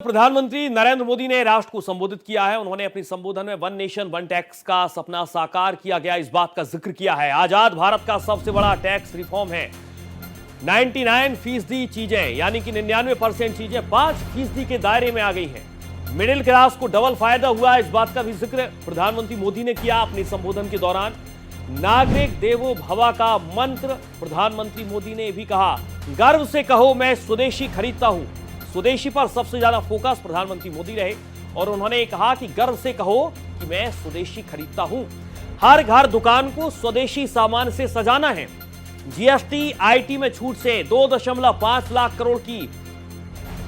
प्रधानमंत्री नरेंद्र मोदी ने राष्ट्र को संबोधित किया है। उन्होंने अपने संबोधन में वन नेशन वन टैक्स का सपना साकार किया गया, इस बात का जिक्र किया है। आजाद भारत का सबसे बड़ा टैक्स रिफॉर्म है। 99% चीजें यानी कि 99% चीजें 5% के दायरे में आ गई हैं। मिडिल क्लास को डबल फायदा हुआ है, इस बात का भी जिक्र प्रधानमंत्री मोदी ने किया अपने संबोधन के दौरान। नागरिक देवो भव का मंत्र प्रधानमंत्री मोदी ने भी कहा। गर्व से कहो मैं स्वदेशी खरीदता हूं। स्वदेशी पर सबसे ज्यादा फोकस प्रधानमंत्री मोदी रहे और उन्होंने कहा कि गर्व से कहो कि मैं स्वदेशी खरीदता हूं। हर घर दुकान को स्वदेशी सामान से सजाना है। जीएसटी आईटी में छूट से 2.5 लाख करोड़ की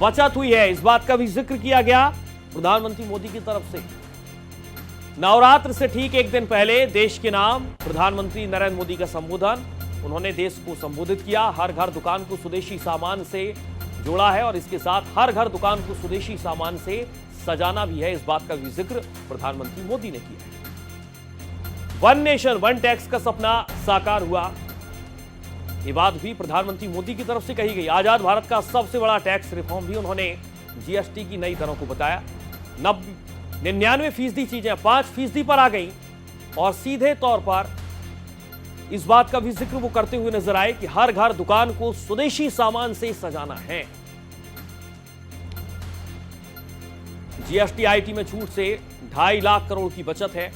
बचत हुई है, इस बात का भी जिक्र किया गया प्रधानमंत्री मोदी की तरफ से। नवरात्र से ठीक एक दिन पहले देश के नाम प्रधानमंत्री नरेंद्र मोदी का संबोधन, उन्होंने देश को संबोधित किया। हर घर दुकान को स्वदेशी सामान से जोड़ा है और इसके साथ हर घर दुकान को स्वदेशी सामान से सजाना भी है, इस बात का भी जिक्र प्रधानमंत्री मोदी ने किया है। वन नेशन वन टैक्स का सपना साकार हुआ, ये बात भी प्रधानमंत्री मोदी की तरफ से कही गई। आजाद भारत का सबसे बड़ा टैक्स रिफॉर्म भी उन्होंने जीएसटी की नई दरों को बताया। 99% चीजें 5% पर आ गई और सीधे तौर पर इस बात का भी जिक्र वो करते हुए नजर आए कि हर घर दुकान को स्वदेशी सामान से सजाना है। जीएसटी आईटी में छूट से 2.5 लाख करोड़ की बचत है।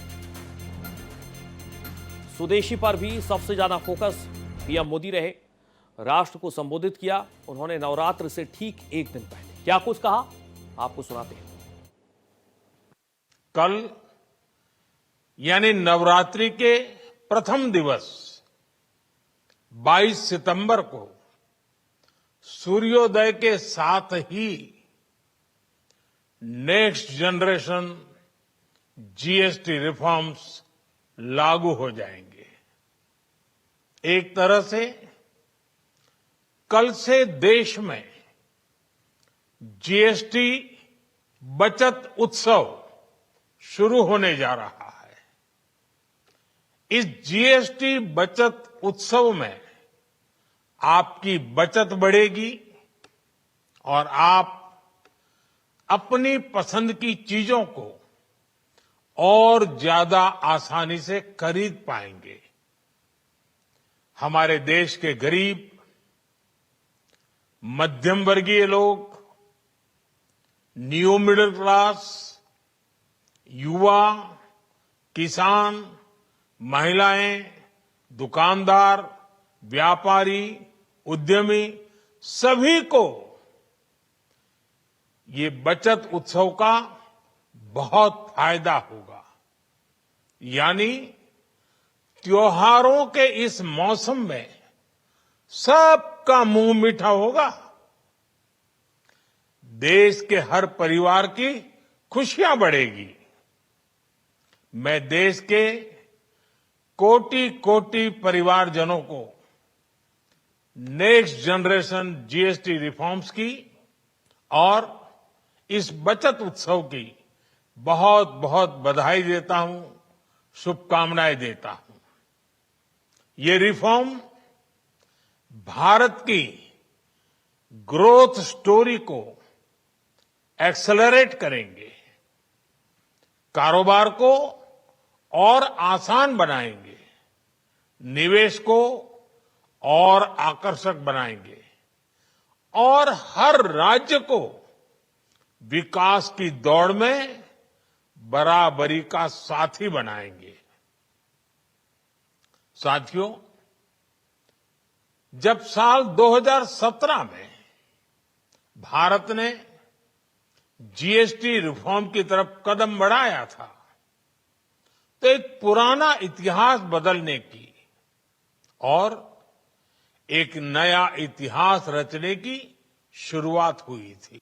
स्वदेशी पर भी सबसे ज्यादा फोकस पीएम मोदी रहे। राष्ट्र को संबोधित किया उन्होंने नवरात्र से ठीक एक दिन पहले। क्या कुछ कहा आपको सुनाते हैं। कल यानी नवरात्रि के प्रथम दिवस 22 सितंबर को सूर्योदय के साथ ही नेक्स्ट जनरेशन जीएसटी रिफॉर्म्स लागू हो जाएंगे। एक तरह से कल से देश में जीएसटी बचत उत्सव शुरू होने जा रहा है। इस जीएसटी बचत उत्सव में आपकी बचत बढ़ेगी और आप अपनी पसंद की चीजों को और ज्यादा आसानी से खरीद पाएंगे। हमारे देश के गरीब, मध्यम वर्गीय लोग, न्यू मिडिल क्लास, युवा, किसान, महिलाएं, दुकानदार, व्यापारी, उद्यमी, सभी को ये बचत उत्सव का बहुत फायदा होगा। यानी त्योहारों के इस मौसम में सबका मुंह मीठा होगा। देश के हर परिवार की खुशियां बढ़ेगी। मैं देश के कोटि कोटि परिवारजनों को नेक्स्ट जनरेशन जीएसटी रिफॉर्म्स की और इस बचत उत्सव की बहुत बहुत बधाई देता हूं, शुभकामनाएं देता हूं। ये रिफॉर्म भारत की ग्रोथ स्टोरी को एक्सेलरेट करेंगे, कारोबार को और आसान बनाएंगे, निवेश को और आकर्षक बनाएंगे और हर राज्य को विकास की दौड़ में बराबरी का साथी बनाएंगे। साथियों, जब साल 2017 में भारत ने जीएसटी रिफॉर्म की तरफ कदम बढ़ाया था तो एक पुराना इतिहास बदलने की और एक नया इतिहास रचने की शुरुआत हुई थी।